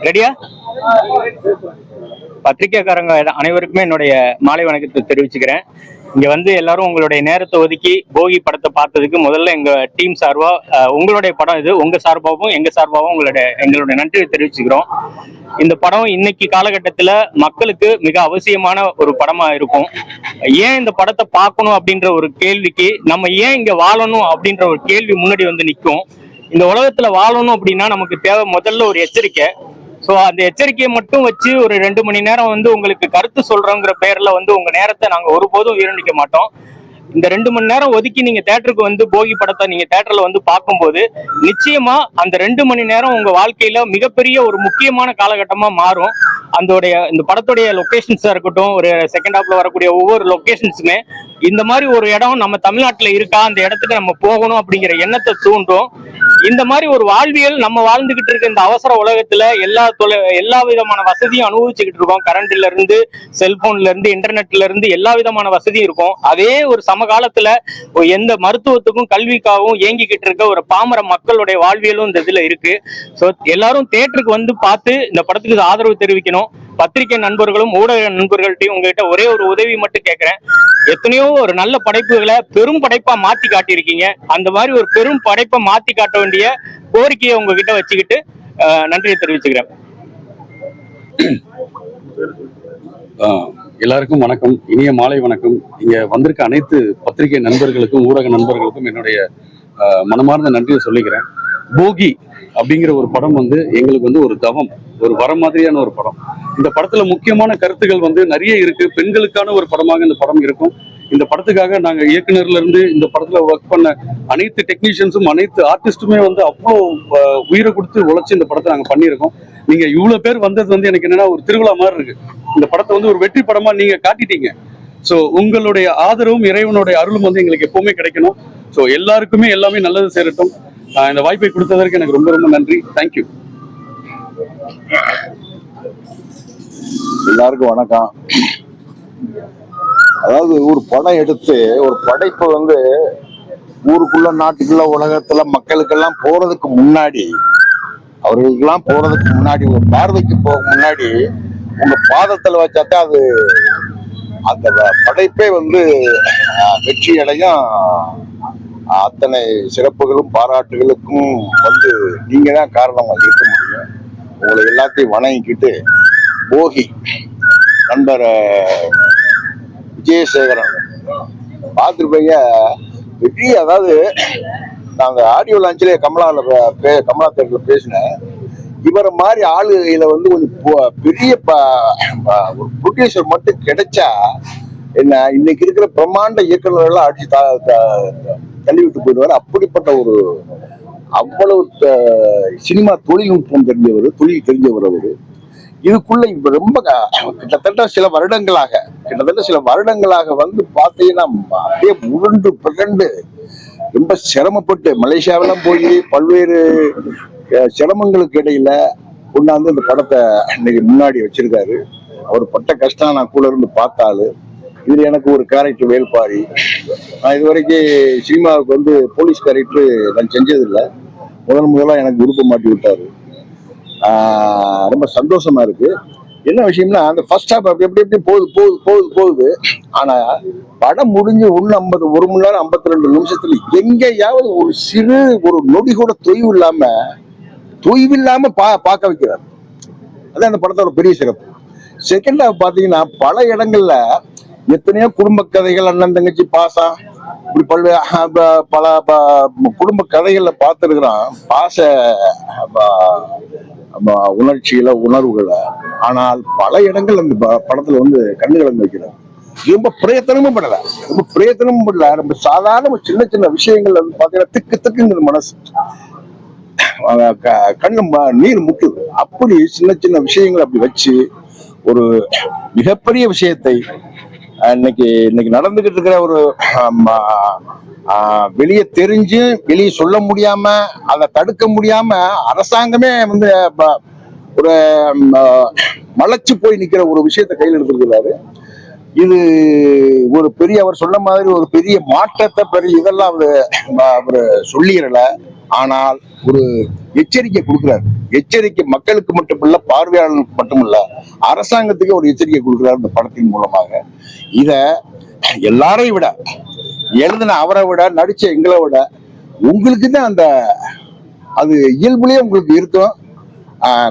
ரெடியா? பத்திரிகைக்காரங்க அனைவருக்குமே என்னுடைய மாலை வணக்கத்தை தெரிவிச்சுக்கிறேன். இங்க வந்து எல்லாரும் உங்களுடைய நேரத்தை ஒதுக்கி போகி படத்தை பார்த்ததுக்கு முதல்ல எங்க டீம் சார்பா உங்களுடைய படம் இது, உங்க சார்பாகவும் எங்க சார்பாகவும் எங்களுடைய நன்றியை தெரிவிச்சுக்கிறோம். இந்த படம் இன்னைக்கு காலகட்டத்துல மக்களுக்கு மிக அவசியமான ஒரு படமா இருக்கும். ஏன் இந்த படத்தை பார்க்கணும் அப்படின்ற ஒரு கேள்விக்கு நம்ம ஏன் இங்க வாழணும் அப்படின்ற ஒரு கேள்வி முன்னாடி வந்து நிற்கும். இந்த உலகத்துல வாழணும் அப்படின்னா நமக்கு தேவை முதல்ல ஒரு எச்சரிக்கை. ஸோ அந்த எச்சரிக்கையை மட்டும் வச்சு ஒரு 2 மணி நேரம் வந்து உங்களுக்கு கருத்து சொல்றோங்கிற பேர்ல வந்து உங்க நேரத்தை நாங்க ஒருபோதும் வீணடிக்க மாட்டோம். இந்த 2 மணி நேரம் ஒதுக்கி நீங்க தேட்டருக்கு வந்து போகி படத்தை நீங்க தேட்டர்ல வந்து பார்க்கும்போது நிச்சயமா அந்த 2 மணி நேரம் உங்க வாழ்க்கையில மிகப்பெரிய ஒரு முக்கியமான காலகட்டமா மாறும். இந்த படத்துடைய லொகேஷன்ஸா இருக்கட்டும், ஒரு செகண்ட் ஹாப்ல வரக்கூடிய ஒவ்வொரு லொகேஷன்ஸுமே இந்த மாதிரி ஒரு இடம் நம்ம தமிழ்நாட்டுல இருக்கா, அந்த இடத்துக்கு நம்ம போகணும் அப்படிங்கிற எண்ணத்தை தூண்டும். இந்த மாதிரி ஒரு வாழ்வியல் நம்ம வாழ்ந்துகிட்டு இருக்க இந்த அவசர உலகத்துல எல்லா விதமான வசதியும் அனுபவிச்சுக்கிட்டு இருக்கோம். கரண்ட்ல இருந்து, செல்போன்ல இருந்து, இன்டர்நெட்ல இருந்து எல்லா விதமான வசதியும் இருக்கும். அதே ஒரு சமகாலத்துல எந்த மருத்துவத்துக்கும் கல்விக்காகவும் ஏங்கிக்கிட்டு இருக்க ஒரு பாமர மக்களுடைய வாழ்வியலும் இந்த இதுல இருக்கு. ஸோ எல்லாரும் தியேட்டருக்கு வந்து பார்த்து இந்த படத்துக்கு ஆதரவு தெரிவிக்கணும். பத்திரிகை நண்பர்களும் ஊடக நண்பர்கள்ட்டையும் உங்ககிட்ட ஒரே ஒரு உதவி மட்டும் கேட்கிறேன். எத்தனையோ ஒரு நல்ல படைப்புகளை பெரும் படைப்பா மாத்தி காட்டியிருக்கீங்க. அந்த மாதிரி ஒரு பெரும் படைப்பை மாத்தி காட்ட வேண்டிய கோரிக்கையை உங்ககிட்ட வச்சுக்கிட்டு நன்றியை தெரிவிச்சுக்கிறேன். எல்லாருக்கும் வணக்கம், இனிய மாலை வணக்கம். இங்க வந்திருக்க அனைத்து பத்திரிகை நண்பர்களுக்கும் ஊடக நண்பர்களுக்கும் என்னுடைய மனமார்ந்த நன்றியை சொல்லிக்கிறேன். போகி அப்படிங்கிற ஒரு படம் வந்து எங்களுக்கு வந்து ஒரு தவம், ஒரு வர மாதிரியான ஒரு படம். இந்த படத்துல முக்கியமான கருத்துக்கள் வந்து நிறைய இருக்கு. பெண்களுக்கான ஒரு படமாக இந்த படம் இருக்கும். இந்த படத்துக்காக நாங்க இயக்குனர்ல இருந்து இந்த படத்துல ஒர்க் பண்ண அனைத்து டெக்னீஷியன்ஸும் அனைத்து ஆர்டிஸ்டுமே வந்து அவ்வளோ உயிரை கொடுத்து உழைச்சி இந்த படத்தை நாங்க பண்ணியிருக்கோம். நீங்க இவ்வளவு பேர் வந்தது வந்து எனக்கு என்னன்னா ஒரு திருவிழா மாதிரி இருக்கு. இந்த படத்தை வந்து ஒரு வெற்றி படமா நீங்க காட்டிட்டீங்க. ஸோ உங்களுடைய ஆதரவும் இறைவனுடைய அருளும் வந்து எங்களுக்கு எப்பவுமே கிடைக்கணும். ஸோ எல்லாருக்குமே எல்லாமே நல்லது சேரட்டும். இந்த வாய்ப்பை கொடுத்ததற்கு எனக்கு ரொம்ப ரொம்ப நன்றி. தேங்க்யூ. எல்லாருக்கும் வணக்கம். அதாவது ஒரு படம் எடுத்து ஒரு படைப்பு வந்து ஊருக்குள்ள, நாட்டுக்குள்ள, உலகத்துல மக்களுக்கெல்லாம் போறதுக்கு முன்னாடி, அவர்களுக்கெல்லாம் போறதுக்கு முன்னாடி, ஒரு பார்வைக்கு போக முன்னாடி உங்க பாதத்துல வச்சாத்தான் அது அந்த படைப்பே வந்து வெற்றி அடையும். அத்தனை சிறப்புகளும் பாராட்டுகளுக்கும் வந்து நீங்க தான் காரணமா இருக்க முடியும். உங்களை எல்லாத்தையும் வணங்கிக்கிட்டு போகி நண்பர் விஜயசேகரன் பார்த்துருப்பீங்க. பெரிய, அதாவது நாங்க ஆடியோ லான்ச்சிலே கமலா தேட்டர்ல பேசினேன். இவரை மாதிரி ஆளுகையில வந்து கொஞ்சம் பெரிய ஒரு ப்ரொடியூசர் மட்டும் கிடைச்சா என்ன, இன்னைக்கு இருக்கிற பிரம்மாண்ட இயக்குநர்கள் எல்லாம் அடிச்சு தள்ளி விட்டு போயிடுவாரு. அப்படிப்பட்ட ஒரு அவ்வளவு சினிமா தொழில்நுட்பம் தெரிஞ்சவர் அவரு. இதுக்குள்ள இப்ப ரொம்ப கிட்டத்தட்ட சில வருடங்களாக வந்து பார்த்தீங்கன்னா அப்படியே உருண்டு பிறண்டு ரொம்ப சிரமப்பட்டு மலேசியாவெல்லாம் போய் பல்வேறு சிரமங்களுக்கு இடையில கொண்டாந்து இந்த படத்தை இன்னைக்கு முன்னாடி வச்சிருக்காரு. அவர் பட்ட கஷ்டம் நான் கூட இருந்து பார்த்தாலும் இதுல எனக்கு ஒரு கேரக்டர் வேல்பாரி. நான் இது வரைக்கும் சினிமாவுக்கு வந்து போலீஸ் கேரக்டர் நான் செஞ்சதில்லை. முதலா எனக்கு விருப்பம் மாட்டி விட்டாரு. ரொம்ப சந்தோஷமா இருக்கு. என்ன விஷயம்னா, அந்த ஃபர்ஸ்ட் ஹாப் எப்படி போகுது. ஆனா படம் முடிஞ்சு 1 மணி நேரம் 52 நிமிஷத்துல எங்கேயாவது ஒரு சிறு ஒரு நொடி கூட தொய்வு இல்லாம பார்க்க வைக்கிறார். அதான் அந்த படத்தோட பெரிய சிறப்பு. செகண்ட் ஹாப் பாத்தீங்கன்னா பல இடங்கள்ல எத்தனையோ குடும்ப கதைகள், அண்ணன் தங்கச்சி பாசம், இப்படி பல குடும்ப கதைகள்ல பார்த்துருக்குறான். பாச உணர்வுகளை. ஆனால் பல இடங்கள் அந்த படத்துல வந்து கண்ணு கலந்து வைக்கிறார். ரொம்ப பிரயத்தனமும் படல. ரொம்ப சாதாரண சின்ன விஷயங்கள் வந்து பாத்தீங்கன்னா திக்குங்கிற மனசு கண்ணு நீர் முட்டுது. அப்படி சின்ன விஷயங்கள் அப்படி வச்சு ஒரு மிகப்பெரிய விஷயத்தை இன்னைக்கு நடந்துகிட்டு இருக்கிற ஒரு வெளியே தெரிஞ்சு வெளியே சொல்ல முடியாம, அதை தடுக்க முடியாம அரசாங்கமே வந்து ஒரு மலைச்சு போய் நிக்கிற ஒரு விஷயத்த கையில் எடுத்துருக்கிறாரு. இது ஒரு பெரிய, அவர் சொன்ன மாதிரி ஒரு பெரிய மாற்றத்தை பெரிய இதெல்லாம் அவர் சொல்லிடல. ஆனால் ஒரு எச்சரிக்கை கொடுக்கிறார். எச்சரிக்கை மக்களுக்கு மட்டுமல்ல, பார்வையாளர்களுக்கு மட்டுமல்ல, அரசாங்கத்துக்கு ஒரு எச்சரிக்கை கொடுக்கிறார் இந்த படத்தின் மூலமாக. இத எல்லாரையும் விட, எழுதின அவரை விட, நடிச்ச எங்களை விட உங்களுக்கு தான் அந்த அது இயல்புலயே உங்களுக்கு இருக்கும்.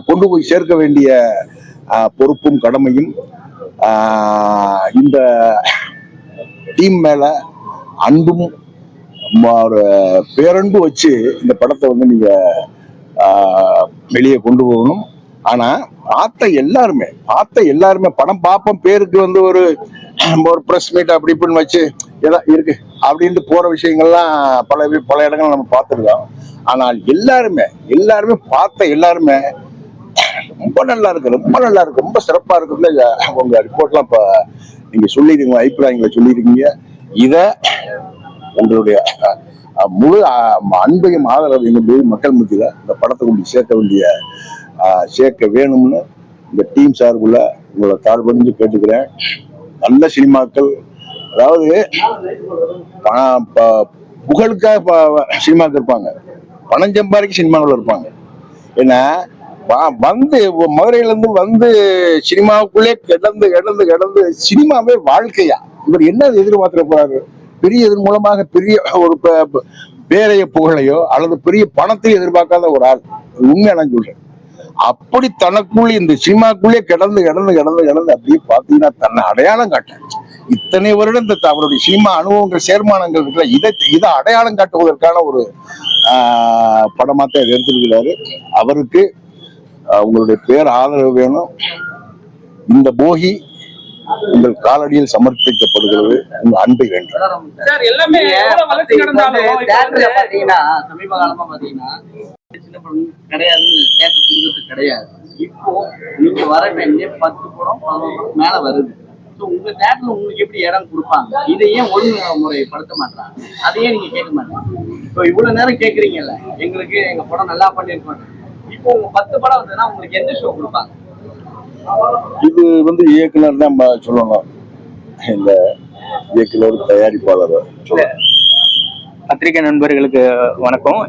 கொண்டு போய் சேர்க்க வேண்டிய பொறுப்பும் கடமையும் இந்த டீம் மேல அன்பும் ஒரு பேரன்பு வச்சு இந்த படத்தை வந்து நீங்க வெளியே கொண்டு போகணும். ஆனா பார்த்த எல்லாருமே படம் பார்ப்போம், பேருக்கு வந்து ஒரு ப்ரெஸ் மீட் அப்படி இப்படின்னு வச்சு ஏதோ இருக்கு அப்படின்ட்டு போற விஷயங்கள்லாம் பல இடங்கள் நம்ம பார்த்துருக்கோம். ஆனால் எல்லாருமே பார்த்த எல்லாருமே ரொம்ப நல்லா இருக்கு, ரொம்ப சிறப்பா இருக்குன்னு உங்க ரிப்போர்ட்லாம் இப்ப நீங்க சொல்லிருக்கீங்க, அபிப்பிராயங்களை சொல்லியிருக்கீங்க. இத உங்களுடைய முழு அன்பையும் ஆதரவு எங்களுடைய மக்கள் மத்தியில இந்த படத்தை கொண்டு சேர்க்க வேணும்னு இந்த டீம் சார்புள்ள உங்களை தாழ்பணிஞ்சு கேட்டுக்கிறேன். நல்ல சினிமாக்கள், அதாவது புகழுக்காக சினிமாக்கள் இருப்பாங்க, பணம் சம்பாதிக்க சினிமாக்கள் இருப்பாங்க. ஏன்னா வந்து மதுரையில இருந்து வந்து சினிமாவுக்குள்ளே கிடந்து சினிமாவே வாழ்க்கையா இவர் என்ன எதிர்பார்த்துட போறாரு? பெரிய இதன் மூலமாக பெரிய ஒரு பேரைய புகழையோ அல்லது பெரிய பணத்தையும் எதிர்பார்க்காத ஒரு ஆள். உண்மையா நான் சொல்றேன். அப்படி தனக்குள்ள இந்த சினிமாக்குள்ளே கிடந்து அப்படியே பாத்தீங்கன்னா தன்னை அடையாளம் காட்ட இத்தனை வருடம் இந்த அவருடைய சினிமா அனுபவங்கள் சேர்மானங்கள் இருக்குல்ல, இதை அடையாளம் காட்டுவதற்கான ஒரு படமாத்தான் இதை எடுத்திருக்கிறாரு. அவருக்கு உங்களுடைய பேர் ஆதரவு வேணும். இந்த போகி உங்கள் காலடியில் சமர்ப்பிக்கப்படுகிறது. உங்க அன்பை வேண்டும். சமீப காலமா பாத்தீங்கன்னா சின்ன படம் கிடையாதுன்னு தேட்டர் கொடுக்கறது கிடையாது. இப்போ நீங்க வர வேண்டிய 10 படம் 11 படம் மேல வருது. உங்க தேட்டர்ல உங்களுக்கு எப்படி இடம் கொடுப்பாங்க? இதை ஏன் ஒழுங்குமுறைப்படுத்த மாட்டாங்க? அதையே நீங்க கேட்க மாட்டாங்க. இப்போ இவ்வளவு நேரம் கேக்குறீங்கல்ல, எங்களுக்கு எங்க படம் நல்லா பண்ணிருக்கோம். இப்போ உங்க 10 படம் வந்ததுன்னா உங்களுக்கு எந்த ஷோ கொடுப்பாங்க? இது வந்து இயக்குனர் தான் சொல்லணும். இந்த இயக்குனர் தயாரிப்பாளர் சொல்லணும். பத்திரிகை நண்பர்களுக்கு வணக்கம்.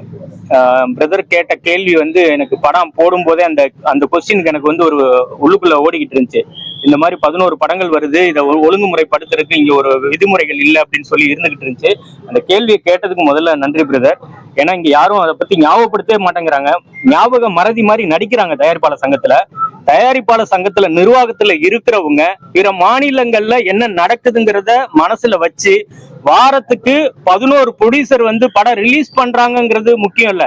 பிரதர் கேட்ட கேள்வி வந்து எனக்கு படம் போடும் போதே அந்த கொஸ்டினுக்கு எனக்கு வந்து ஒரு உள்ளுக்குள்ள ஓடிக்கிட்டு இருந்துச்சு. இந்த மாதிரி 11 படங்கள் வருது, இதை ஒழுங்குமுறைப்படுத்துறதுக்கு இங்க ஒரு விதிமுறைகள் இல்லை அப்படின்னு சொல்லி இருந்துகிட்டு இருந்துச்சு. அந்த கேள்வியை கேட்டதுக்கு முதல்ல நன்றி பிரதர். ஏன்னா இங்க யாரும் அதை பத்தி ஞாபகப்படுத்தவே மாட்டேங்கிறாங்க. ஞாபக மறதி மாதிரி நடிக்கிறாங்க தயாரிப்பாளர் சங்கத்துல நிர்வாகத்துல இருக்கிறவங்க பிற மாநிலங்கள்ல என்ன நடக்குதுங்கிறத மனசுல வச்சு வாரத்துக்கு 11 ப்ரொடியூசர் வந்து படம் ரிலீஸ் பண்றாங்கிறது முக்கியம் இல்ல,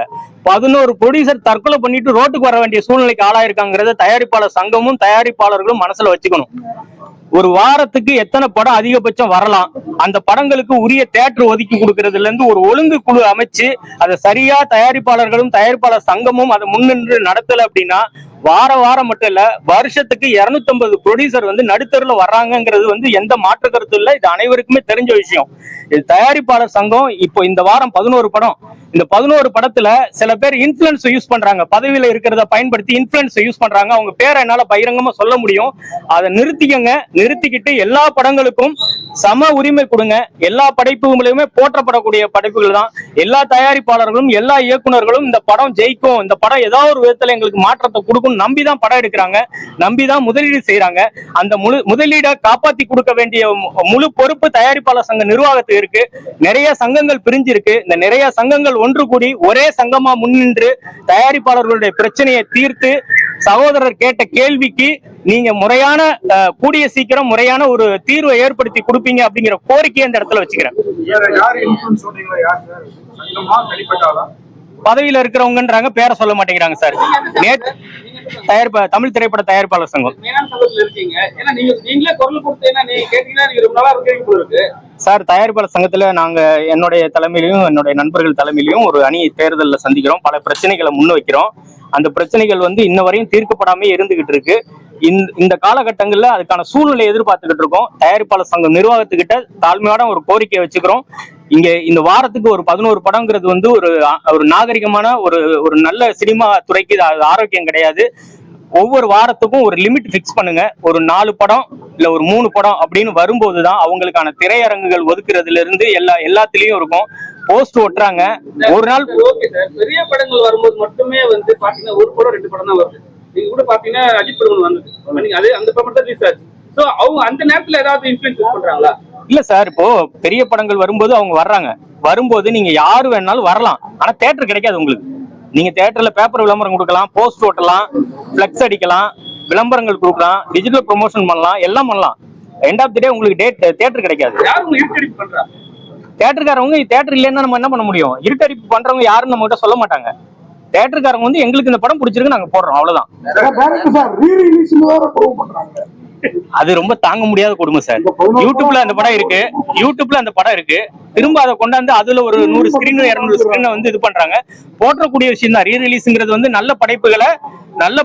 11 ப்ரொடியூசர் தற்கொலை பண்ணிட்டு ரோட்டுக்கு வர வேண்டிய சூழ்நிலைக்கு ஆளாயிருக்காங்கிறத தயாரிப்பாளர் சங்கமும் தயாரிப்பாளர்களும் மனசுல வச்சுக்கணும். ஒரு வாரத்துக்கு எத்தனை படம் அதிகபட்சம் வரலாம், அந்த படங்களுக்கு உரிய தியேட்டர் ஒதுக்கி கொடுக்கறதுல இருந்து ஒரு ஒழுங்கு குழு அமைச்சு அதை சரியா தயாரிப்பாளர்களும் தயாரிப்பாளர் சங்கமும் அதை முன்னின்று நடத்தல அப்படின்னா வாரம் மட்டும் இல்ல, வருஷத்துக்கு 250 ப்ரொடியூசர் வந்து நடுத்தருல வர்றாங்கிறது வந்து எந்த மாற்று கருத்து இல்லை. இது அனைவருக்குமே தெரிஞ்ச விஷயம். இது தயாரிப்பாளர் சங்கம் இப்போ இந்த வாரம் 11 படம், இந்த 11 படத்துல சில பேர் இன்ஃபுளுன்ஸ் யூஸ் பண்றாங்க, பதவியில இருக்கிறத பயன்படுத்தி இன்ஃபுளுன்ஸ் யூஸ் பண்றாங்க. அவங்க பேரை என்னால பகிரங்கமா சொல்ல முடியும். அதை நிறுத்திக்கிட்டு எல்லா படங்களுக்கும் சம உரிமை கொடுங்க. எல்லா படைப்புகளுமே போற்றப்படக்கூடிய படைப்புகள் தான். எல்லா தயாரிப்பாளர்களும் எல்லா இயக்குநர்களும் இந்த படம் ஜெயிக்கும், இந்த படம் ஏதாவது ஒரு விதத்துல எங்களுக்கு மாற்றத்தை கொடுக்கும் நம்பிதான் படம் எடுக்கிறாங்க, நம்பிதான் முதலீடு செய்யறாங்க. அந்த முதலீடை காப்பாத்தி கொடுக்க வேண்டிய முழு பொறுப்பு தயாரிப்பாளர் சங்க நிர்வாகத்துக்கு இருக்கு. நிறைய சங்கங்கள் பிரிஞ்சிருக்கு. இந்த நிறைய சங்கங்கள் ஒன்று கூடி ஒரே சங்கமா முன்னின்று தயாரிப்பாளர்களுடைய பிரச்சனையை தீர்த்து சகோதரர் கேட்ட கேள்விக்கு நீங்க கூடிய சீக்கிரம் முறையான ஒரு தீர்வை ஏற்படுத்தி கொடுப்பீங்க அப்படிங்கிற கோரிக்கையை இந்த இடத்துல வச்சுக்கிறேன். பதவியில இருக்கிறவங்கன்றாங்க, பேரை சொல்ல மாட்டேங்கிறாங்க சார். தமிழ் திரைப்பட தயாரிப்பாளர் சங்கம் சார். தயாரிப்பாளர் சங்கத்துல நாங்க என்னுடைய தலைமையிலையும் என்னுடைய நண்பர்கள் தலைமையிலையும் ஒரு அணி தேர்தலில் சந்திக்கிறோம். பல பிரச்சனைகளை முன் வைக்கிறோம். அந்த பிரச்சனைகள் வந்து இன்ன வரையும் தீர்க்கப்படாம இருந்துகிட்டு இருக்கு. இந்த காலகட்டங்கள்ல அதுக்கான சூழ்நிலை எதிர்பார்த்துக்கிட்டு இருக்கோம். தயாரிப்பாளர் சங்கம் நிர்வாகத்துக்கிட்ட தாழ்மையோட ஒரு கோரிக்கையை வச்சுக்கிறோம். இங்க இந்த வாரத்துக்கு ஒரு 11 படங்கிறது வந்து ஒரு நாகரிகமான ஒரு நல்ல சினிமா துறைக்கு ஆரோக்கியம் கிடையாது. ஒவ்வொரு வாரத்துக்கும் ஒரு லிமிட் ஃபிக்ஸ் பண்ணுங்க. ஒரு 4 படம் இல்ல ஒரு 3 படம் அப்படின்னு வரும்போதுதான் அவங்களுக்கான திரையரங்குகள் ஒதுக்குறதுல இருந்து எல்லாத்துலயும் இருக்கும். போஸ்ட் ஒட்டுறாங்க ஒரு நாள். ஓகே சார், பெரிய படங்கள் வரும்போது மட்டுமே வந்து பாத்தீங்கன்னா ஒரு படம் 2 படம் தான் வருது. நீங்க கூட பாத்தீங்கன்னா அஜித் படம் வந்தது, நீங்க அது அந்த படம் தான் ரிலீஸ் ஆச்சு. சோ அவங்க அந்த நேரத்துல ஏதாவது இன்ஃப்ளூயன்ஸ் பண்றாங்களா? இல்ல சார், இப்போ பெரிய படங்கள் வரும்போது அவங்க வர்றாங்க. வரும்போது நீங்க யாரு வேணாலும் வரலாம், ஆனா தியேட்டர் கிடைக்காது உங்களுக்கு. நீங்க தியேட்டர்ல பேப்பர் விளம்பரம் கொடுக்கலாம், போஸ்ட் ஓட்டலாம், பிளக்ஸ் அடிக்கலாம், விளம்பரங்கள் கொடுக்கலாம், டிஜிட்டல் ப்ரொமோஷன் பண்ணலாம், எல்லாம் பண்ணலாம். எண்ட் ஆஃப் தி டே உங்களுக்கு தியேட்டர் கிடைக்காது. யாரும் இருட்டடிப்பு பண்றா? தியேட்டருக்காரவங்க தியேட்டர் இல்லைன்னா நம்ம என்ன பண்ண முடியும்? இருட்டடிப்பு பண்றவங்க யாருன்னு நம்ம கிட்ட சொல்ல மாட்டாங்க. தியேட்டருக்காரங்க வந்து எங்களுக்கு இந்த படம் பிடிச்சிருக்கு நாங்க போடுறோம், அவ்வளவுதான். அது ரொம்ப தாங்க முடியாத கொடுமை சார். யூடியூப்ல அந்த படம் இருக்கு, திரும்ப அதை கொண்டாந்து அதுல ஒரு 100 ஸ்கிரீன் 200 ஸ்கிரீன் வந்து இது பண்றாங்க. போற்றக்கூடிய விஷயம் தான். ரீ ரிலீஸ்ங்கிறது வந்து நல்ல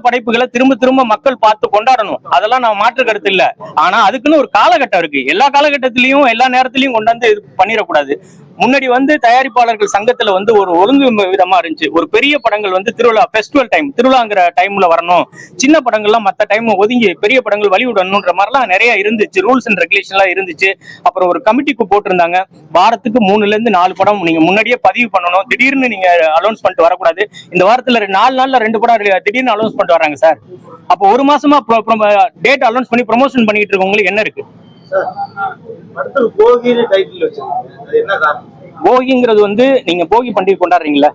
படைப்புகளை திரும்ப திரும்ப மக்கள் பார்த்து கொண்டாடணும். அதெல்லாம் நான் மாற்று கருத்து இல்ல. ஆனா அதுக்குன்னு ஒரு காலகட்டம் இருக்கு. எல்லா காலகட்டத்திலயும் எல்லா நேரத்திலயும் கொண்டாந்து இது பண்ணிடக்கூடாது. முன்னாடி வந்து தயாரிப்பாளர்கள் சங்கத்துல வந்து ஒரு ஒழுங்கு விதமா இருந்துச்சு. ஒரு பெரிய படங்கள் வந்து திருவிழா ஃபெஸ்டிவல் டைம், திருவிழாங்கிற டைம்ல வரணும், சின்ன படங்கள்லாம் மத்த டைம் ஒதுங்கி பெரிய படங்கள் வழிவிடணும்ன்ற மாதிரிலாம் நிறைய இருந்துச்சு. ரூல்ஸ் அண்ட் ரெகுலேஷன் எல்லாம் இருந்துச்சு. அப்புறம் ஒரு கமிட்டிக்கு போட்டிருந்தாங்க, வாரத்துக்கு 3ல இருந்து 4 படம் நீங்க முன்னாடியே பதிவு பண்ணணும். திடீர்னு நீங்க அலௌன்ஸ் பண்ணிட்டு வரக்கூடாது. இந்த வாரத்துல 4 நாள்ல 2 படம் திடீர்னு அலௌன்ஸ் பண்ணிட்டு வராங்க சார். அப்போ ஒரு மாசமா டேட் அலௌன்ஸ் பண்ணி ப்ரொமோஷன் பண்ணிட்டு இருக்கவங்களுக்கு என்ன இருக்கு? போகிங்கிறது வந்து நீங்க போகி பண்டிகை கொண்டாடுறீங்களா,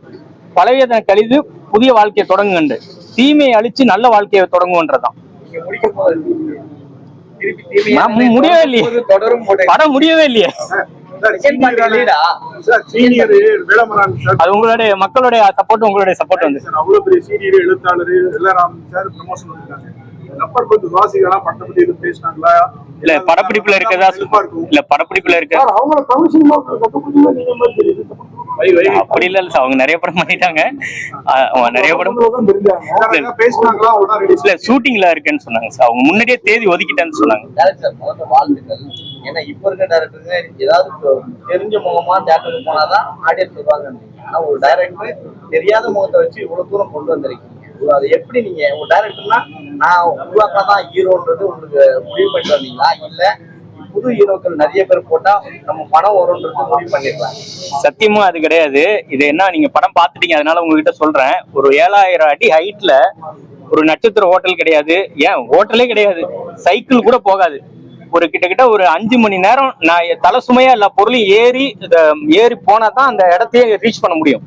பழையதனை கழிது புதிய வாழ்க்கையை தொடங்குங்க, தீமையை அழிச்சு நல்ல வாழ்க்கையை தொடங்குன்றதான். முடியவே இல்லையே, படம் முடியவே இல்லையே. அது உங்களுடைய மக்களுடைய சப்போர்ட், உங்களுடைய சப்போர்ட் வந்து அவ்வளவு பெரிய சீனியர் எழுத்தாளர் எல்லாரும் சார் ப்ரமோஷன் பண்ணிருக்காங்க. நம்பர் கொஞ்சம் வாசிகளா பட்டப்படி இது பேசினாங்களா? இல்ல படப்பிடிப்புல இருக்கதா, இல்ல படப்பிடிப்புல இருக்க அப்படி இல்ல சார். அவங்க நிறைய படம் பண்ணிட்டாங்க, நிறைய படம் இல்ல ஷூட்டிங்ல இருக்குன்னு சொன்னாங்க சார். அவங்க முன்னாடியே தேதி ஒதுக்கிட்டேன்னு சொன்னாங்க. ஏன்னா இப்ப இருக்க டைரக்டருங்க ஏதாவது தெரிஞ்ச முகமா தேட்டருக்கு போனாதான் ஆடியன்ஸ் வருவாங்க. ஆனா ஒரு டைரக்டர் தெரியாத முகத்தை வச்சு இவ்வளவு தூரம் கொண்டு வந்திருக்கீங்க. அது எப்படி நீங்க ஒரு டைரக்டர்னா நான் உருவாக்கதான் ஹீரோன்றது உங்களுக்கு முடிவு பண்ணிட்டு வந்தீங்களா, இல்ல புது ஹீரோக்கள் நிறைய பேர் போட்டா நம்ம படம் வரும்ன்றது முடிவு பண்ணிருக்கலாம்? சத்தியமா அது கிடையாது. இது என்ன, நீங்க படம் பார்த்துட்டீங்க அதனால உங்ககிட்ட சொல்றேன். ஒரு 7000 அடி ஹைட்ல ஒரு நட்சத்திர ஹோட்டல் கிடையாது, ஏன் ஹோட்டலே கிடையாது, சைக்கிள் கூட போகாது. ஒரு கிட்டத்தட்ட ஒரு 5 மணி நேரம் நான் தலை சுமையா எல்லா பொருளையும் ஏறி போனா தான் அந்த இடத்தையே ரீச் பண்ண முடியும்.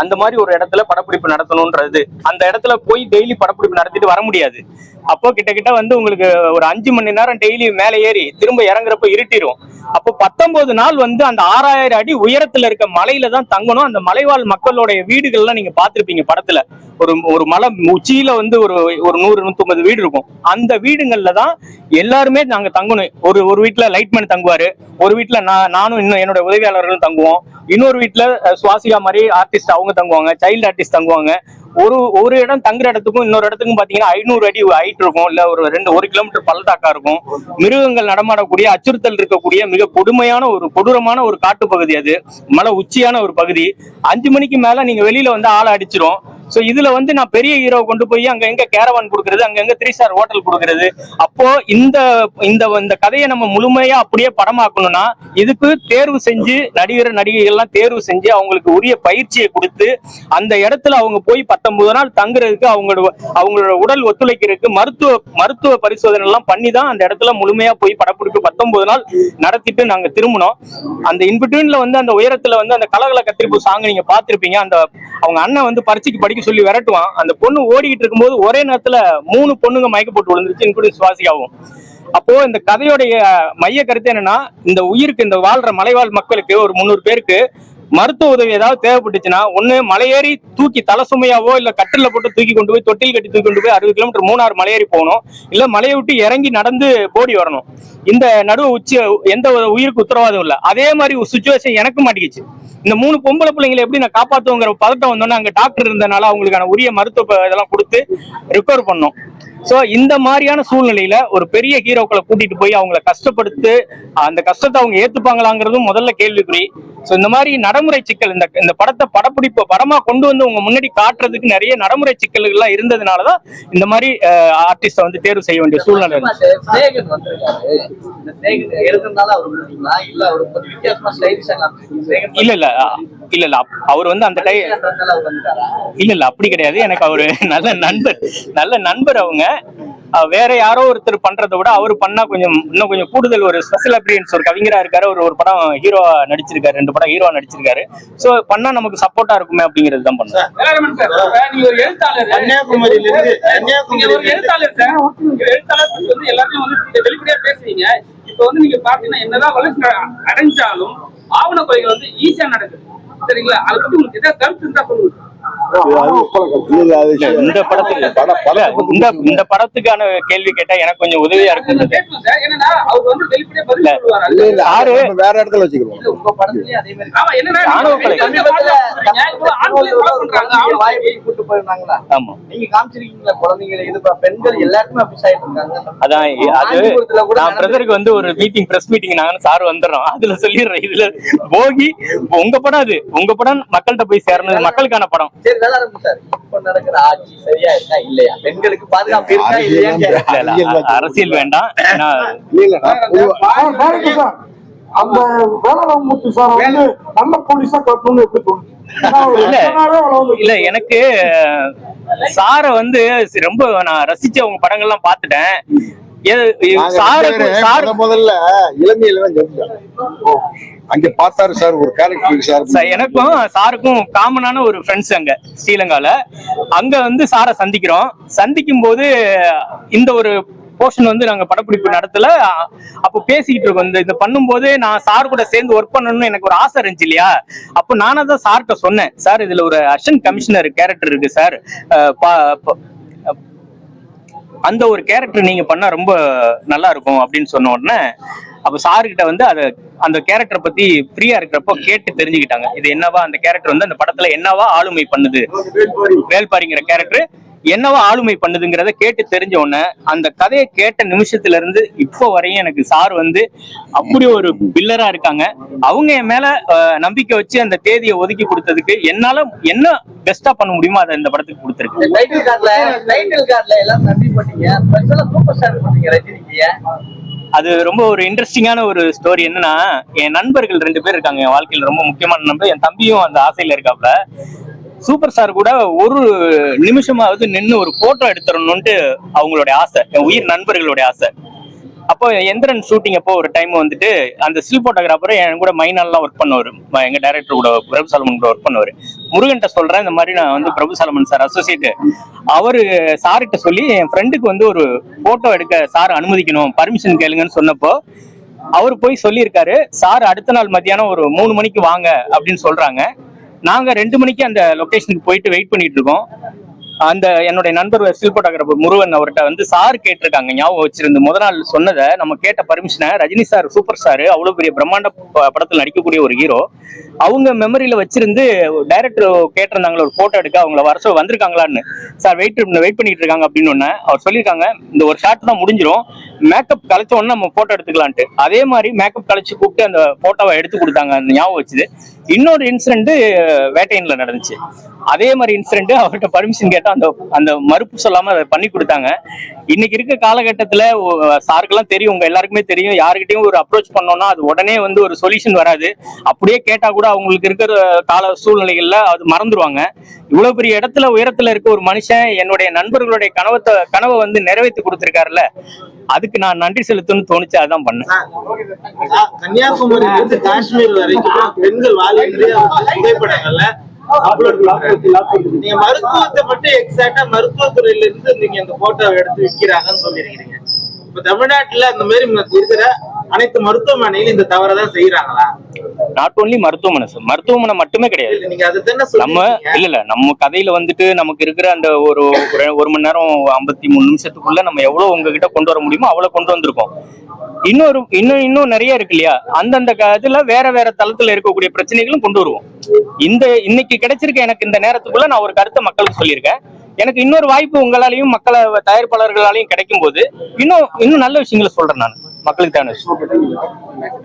அந்த மாதிரி ஒரு இடத்துல படப்பிடிப்பு நடத்தணும்ன்றது, அந்த இடத்துல போய் டெய்லி படப்பிடிப்பு நடத்திட்டு வர முடியாது. அப்போ கிட்டத்தட்ட வந்து உங்களுக்கு ஒரு 5 மணி நேரம் டெய்லி மேலே ஏறி திரும்ப இறங்குறப்ப இருட்டிடும். அப்போ 19 நாள் வந்து அந்த 6000 அடி உயரத்துல இருக்க மலையில தான் தங்கணும். அந்த மலைவாழ் மக்களுடைய வீடுகள்லாம் நீங்க பார்த்திருப்பீங்க படத்துல. ஒரு மலை உச்சியில வந்து ஒரு 100-150 வீடு இருக்கும். அந்த வீடுகள்ல தான் எல்லாருமே நாங்க தங்கணும். ஒரு வீட்டுல லைட்மேன் தங்குவாரு, ஒரு வீட்டுல நானும் இன்னும் என்னோட உதவியாளர்களும் தங்குவோம், இன்னொரு வீட்டுல சுவாசிகா மாதிரி ஆர்டிஸ்ட் அவங்க தங்குவாங்க, சைல்டு ஆர்டிஸ்ட் தங்குவாங்க. ஒரு இடம் தங்குற இடத்துக்கும் இன்னொரு இடத்துக்கும் பாத்தீங்கன்னா 500 அடி ஹைட் இருக்கும், இல்ல ஒரு 1 கிலோமீட்டர் பள்ளத்தாக்கா இருக்கும். மிருகங்கள் நடமாடக்கூடிய, அச்சுறுத்தல் இருக்கக்கூடிய மிக கொடூரமான ஒரு காட்டு பகுதி. அது மலை உச்சியான ஒரு பகுதி. 5 மணிக்கு மேல நீங்க வெளியில வந்து ஆளை அடிச்சிரும். சோ இதுல வந்து நான் பெரிய ஹீரோ கொண்டு போய் அங்க எங்க கேரவான் கொடுக்கறது, அங்க எங்க 3 ஸ்டார் ஹோட்டல் கொடுக்கறது. அப்போ இந்த கதையை நம்ம முழுமையா அப்படியே படமாக்கணும்னா இதுக்கு தேர்வு செஞ்சு நடிகைகள்லாம் தேர்வு செஞ்சு அவங்களுக்கு உரிய பயிற்சியை கொடுத்து அந்த இடத்துல அவங்க போய் 19 நாள் தங்குறதுக்கு அவங்களோட உடல் ஒத்துழைக்கிறதுக்கு மருத்துவ பரிசோதனை எல்லாம் பண்ணி தான் அந்த இடத்துல முழுமையா போய் படப்பிடிப்பு 19 நாள் நடத்திட்டு நாங்க திரும்பினோம். அந்த இன்பிட்வீன்ல வந்து அந்த உயரத்துல வந்து அந்த கலகல கத்திரிப்பு சாங் நீங்க பாத்திருப்பீங்க. அந்த அவங்க அண்ணன் வந்து பரீட்சைக்கு படிக்க சொல்லி விரட்டுவான். அந்த பொண்ணு ஓடிக்கிட்டு இருக்கும்போது ஒரே நேரத்துல 3 பொண்ணுங்க மயக்க போட்டு விழுந்துருச்சு, இன்க்ளூடிங் சுவாசியாவும். அப்போ இந்த கதையோடைய மைய கருத்து என்னன்னா, இந்த உயிருக்கு, இந்த வாழ்ற மலைவாழ் மக்களுக்கு ஒரு 300 பேருக்கு மருத்துவ உதவி ஏதாவது தேவைப்பட்டுச்சுன்னா, ஒண்ணு மலையேறி தூக்கி தலை சுமையாவோ இல்ல கட்டில போட்டு தூக்கி கொண்டு போய் தொட்டில் கட்டி தூக்கி கொண்டு போய் 60 கிலோமீட்டர் மூணாறு மலையேறி போகணும், இல்ல மலையை விட்டு இறங்கி நடந்து போடி வரணும். இந்த நடுவு உச்சி எந்த உயிருக்கு உத்தரவாதம் இல்லை. அதே மாதிரி ஒரு சுச்சுவேஷன் எனக்கு மாட்டிக்கிச்சு. இந்த 3 பொம்பளை பிள்ளைங்களை எப்படி நான் காப்பாற்றுவோங்கிற பதட்டம் வந்தோன்னா அங்க டாக்டர் இருந்தனால அவங்களுக்கான உரிய மருத்துவ இதெல்லாம் கொடுத்து ரிகவர் பண்ணோம். சோ இந்த மாதிரியான சூழ்நிலையில ஒரு பெரிய ஹீரோக்களை கூட்டிட்டு போய் அவங்கள கஷ்டப்படுத்து அந்த கஷ்டத்தை அவங்க ஏத்துப்பாங்களாங்கிறதும் முதல்ல கேள்விக்குறி. சோ இந்த மாதிரி நடைமுறை சிக்கல் இந்த படத்தை படமா கொண்டு வந்து உங்க முன்னாடி காட்டுறதுக்கு நிறைய நடைமுறை சிக்கல்கள் எல்லாம் இருந்ததுனாலதான் இந்த மாதிரி ஆர்டிஸ்ட வந்து தேர்வு செய்ய வேண்டிய சூழ்நிலை இருந்துச்சு. ஸ்நேகன் வந்திருக்காரு. இந்த ஸ்நேகன் எழுதுனால அவர் விரும்புறீங்களா இல்ல அவர் கொஞ்சம் வித்தியாசமா ஸ்டைலிஷா காமிச்சிருக்கீங்க? இல்ல அவர் வந்து அந்த இல்ல அப்படி கிடையாது. எனக்கு அவரு நல்ல நண்பர் அவங்க. வேற யாரோ ஒருத்தர் பண்றதை விட அவர் பண்ணா இன்னும் கொஞ்சம் கூடுதல் ஒரு ஸ்பெஷல் அப்பியரன்ஸ். ஒரு கவிஞரா இருக்காரு, ஒரு படம் ஹீரோவா நடிச்சிருக்காரு, 2 படம் ஹீரோவா நடிச்சிருக்காரு. சோ பண்ணா நமக்கு சப்போர்ட்டா இருக்குமே அப்படிங்கிறது தான் பண்ணேன். நீங்க ஒரு எழுத்தாளர், கன்னியாகுமரியில இருந்து ஒரு எழுத்தாளர் சார். எழுத்தாளர் வந்து எல்லாத்தையும் வந்து வெளிப்படையா பேசுறீங்க. இப்ப வந்து நீங்க பாத்தீங்கன்னா என்னதான் வளர்ச்சி அடைஞ்சாலும் ஆவண கொலைகள் வந்து ஈஸியா நடக்குது, சரிங்களா? அதை பத்தி உங்களுக்கு ஏதாவது கருத்து இருந்தா சொல்லுங்க. இந்த படத்துக்கான கேள்வி கேட்டா எனக்கு கொஞ்சம் உதவியா இருக்கு. வேற இடத்துல வச்சுக்கிறோம். நீங்க காமிச்சிருக்கீங்களா குழந்தைங்களை? இது பெண்கள் எல்லாருமே அப்படி ஆயிட்டு இருக்காங்க. அதான் நான் பிரதருக்கு வந்து ஒரு மீட்டிங், பிரஸ் மீட்டிங் நாங்க சார் வந்துடுறோம், அதுல சொல்லிடுறேன். இதுல போகி உங்க படம், அது உங்க படம் மக்கள்கிட்ட போய் சேரணும், மக்களுக்கான படம். சரி, நல்லா இருக்கும் சார். இப்ப நடக்கிற ஆட்சி சரியா இருக்கா இல்லையா? பெண்களுக்கு பாதுகாப்பு இருக்கா இல்லையா? அரசியல் வேண்டாம். அந்த வேலராமூர்த்தி சார் வந்து நல்ல போலீஸா காட்டணும்னு எப்படி தோணுது? இல்ல எனக்கு சார வந்து ரொம்ப நான் ரசிச்ச உங்க படங்கள்லாம் பாத்துட்டேன். முதல்ல இளமையில அங்க பார்த்தாரு சார் ஒரு கேரக்டர் சார். எனக்கும் சாருக்கும் காமனான ஒரு ஃப்ரெண்ட்ஸ் அங்க ஸ்ரீலங்கால. அங்க வந்து சாரை சந்திக்கும் போது இந்த ஒரு போர்ஷன் வந்து நாங்க படப்பிடிப்பு நடத்தல. அப்போ பேசிக்கிட்டு இருக்கோம். இந்த பண்ணும்போது நான் சார் கூட சேர்ந்து ஒர்க் பண்ணணும்னு எனக்கு ஒரு ஆசை இருந்துச்சு இல்லையா? அப்போ நானே தான் சார்கிட்ட சொன்னேன், சார் இதுல ஒரு அசிஸ்டன்ட் கமிஷனர் கேரக்டர் இருக்கு சார், அந்த ஒரு கேரக்டர் நீங்க பண்ணா ரொம்ப நல்லா இருக்கும் அப்படின்னு சொன்ன உடனே அப்ப சாருக்கிட்ட வந்து அந்த கேரக்டரை பத்தி ஃப்ரீயா இருக்கிறப்போ கேட்டு தெரிஞ்சுக்கிட்டாங்க. இது என்னவா அந்த கேரக்டர் வந்து அந்த படத்துல என்னவா ஆளுமை பண்ணுது, வேல்பாரிங்கிற கேரக்டர் என்னவா ஆளுமை பண்ணுதுங்கிறத கேட்டு தெரிஞ்ச உடனே அந்த கதையை கேட்ட நிமிஷத்துல இருந்து இப்போ வரையும் எனக்கு சார் வந்து அப்படி ஒரு பில்லரா இருக்காங்க. அவங்க என் மேல நம்பிக்கை வச்சு அந்த தேதியை ஒதுக்கி கொடுத்ததுக்கு என்னால என்ன பெஸ்டா பண்ண முடியுமோ அதை இந்த படத்துக்கு கொடுத்துருக்கு. அது ரொம்ப ஒரு இன்ட்ரெஸ்டிங்கான ஒரு ஸ்டோரி. என்னன்னா, என் நண்பர்கள் 2 பேர் இருக்காங்க என் வாழ்க்கையில, ரொம்ப முக்கியமான நண்பர். என் தம்பியும் அந்த ஆசையில இருக்காப்ல. சூப்பர் ஸ்டார் கூட ஒரு நிமிஷமாவது நின்று ஒரு போட்டோ எடுத்துடணும்ட்டு அவங்களுடைய ஆசை, என் உயிர் நண்பர்களுடைய ஆசை. அப்போ எந்திரன் ஷூட்டிங் அப்போ ஒரு டைம் வந்துட்டு அந்த ஸ்டில் போட்டோகிராஃபர் என் கூட மைனால்லாம் ஒர்க் பண்ணுவார், எங்க டைரக்டர் கூட பிரபு சாலமன் கூட ஒர்க் பண்ணுவார். முருகன்ட்ட சொல்றேன் இந்த மாதிரி நான் வந்து பிரபு சாலமன் சார் அசோசியேட், அவரு சார்கிட்ட சொல்லி என் ஃப்ரெண்டுக்கு வந்து ஒரு போட்டோ எடுக்க சார் அனுமதிக்கணும், பர்மிஷன் கேளுங்கன்னு சொன்னப்போ அவர் போய் சொல்லியிருக்காரு. சார் அடுத்த நாள் மத்தியானம் ஒரு 3 மணிக்கு வாங்க அப்படின்னு சொல்றாங்க. நாங்க 2 மணிக்கு அந்த லொகேஷனுக்கு போயிட்டு வெயிட் பண்ணிட்டு இருக்கோம். அந்த என்னுடைய நண்பர் ஸ்டில் போட்டோகிராஃபர் முருகன் அவர்கிட்ட வந்து சார் கேட்டிருக்காங்க, ஞாபகம் வச்சிருந்து முதல் நாள் சொன்னதை நம்ம கேட்ட பர்மிஷனை ரஜினி சார் சூப்பர் ஸ்டார் அவ்வளவு பெரிய பிரம்மாண்ட படத்தில் நடிக்கக்கூடிய ஒரு ஹீரோ அவங்க மெமரியில வச்சிருந்து டைரக்டர் கேட்டிருந்தாங்களே ஒரு போட்டோ எடுக்க, அவங்கள வருஷம் வந்திருக்காங்களான்னு. சார் வெயிட் பண்ணிட்டு இருக்காங்க அப்படின்னு ஒன்னு அவர் சொல்லியிருக்காங்க. இந்த ஒரு ஷாட் தான் முடிஞ்சிடும், மேக்கப் கலைச்ச உடனே நம்ம போட்டோ எடுத்துக்கலான்ட்டு. அதே மாதிரி மேக்கப் கலைச்சு கூப்பிட்டு அந்த போட்டோவை எடுத்து கொடுத்தாங்க. அந்த ஞாபகம் வச்சுது. இன்னொரு இன்சிடென்ட் வேட்டையன்ல நடந்துச்சு. அதே மாதிரி இன்சிடென்ட் அவர்கிட்ட பர்மிஷன் கேட்டா அந்த மறுப்பு சொல்லாம அதை பண்ணி கொடுத்தாங்க. இன்னைக்கு இருக்க காலகட்டத்துல சாருக்கெல்லாம் தெரியும், உங்க எல்லாருக்குமே தெரியும், யாருக்கிட்டையும் ஒரு அப்ரோச் பண்ணோம்னா அது உடனே வந்து ஒரு சொல்யூஷன் வராது. அப்படியே கேட்டா கூட அவங்களுக்கு இருக்கிற கால சூழ்நிலைகள்ல அது மறந்துடுவாங்க. இவ்வளவு பெரிய இடத்துல உயரத்துல இருக்க ஒரு மனுஷன் என்னுடைய நண்பர்களுடைய கனவை வந்து நிறைவேற்றி கொடுத்திருக்காருல்ல, அதுக்கு நான் நன்றி செலுத்தணும்னு தோணுச்சு, அதான் பண்ணேன். கன்னியாகுமரியில இருந்து காஷ்மீர் வரைக்கும் பெண்கள் புகைப்படங்கள்ல நீங்க மருத்துவத்தை மட்டும் எக்ஸாக்டா மருத்துவத்துறையில இருந்து நீங்க இந்த போட்டோவை எடுத்து விற்கிறாங்கன்னு சொல்லிருக்கீங்க. இப்ப தமிழ்நாட்டுல அந்த மாதிரி இருக்கிற அனைத்து மருத்துவமனையிலும் இந்த தவறதான் செய்யறாங்களா? நாட் ஓன்லி மருத்துவமனை மட்டுமே கிடையாது. நீங்க அதுதானே நம்ம இல்ல நம்ம கதையில வந்துட்டு நமக்கு இருக்கிற அந்த ஒரு 1 மணி நேரம் 53 நிமிஷத்துக்குள்ள நம்ம எவ்வளவு உங்ககிட்ட கொண்டு வர முடியுமோ அவ்வளவு கொண்டு வந்திருக்கோம். இன்னும் நிறைய இருக்கு இல்லையா? அந்தந்த இதுல வேற தளத்துல இருக்கக்கூடிய பிரச்சனைகளும் கொண்டு வருவோம். இன்னைக்கு கிடைச்சிருக்க எனக்கு இந்த நேரத்துக்குள்ள நான் ஒரு கருத்தை மக்களுக்கு சொல்லியிருக்கேன். எனக்கு இன்னொரு வாய்ப்பு உங்களாலையும் தயாரிப்பாளர்களாலையும் கிடைக்கும் போது இன்னும் நல்ல விஷயங்களை சொல்றேன் நான் மக்களுக்கு தேவையான விஷயம்.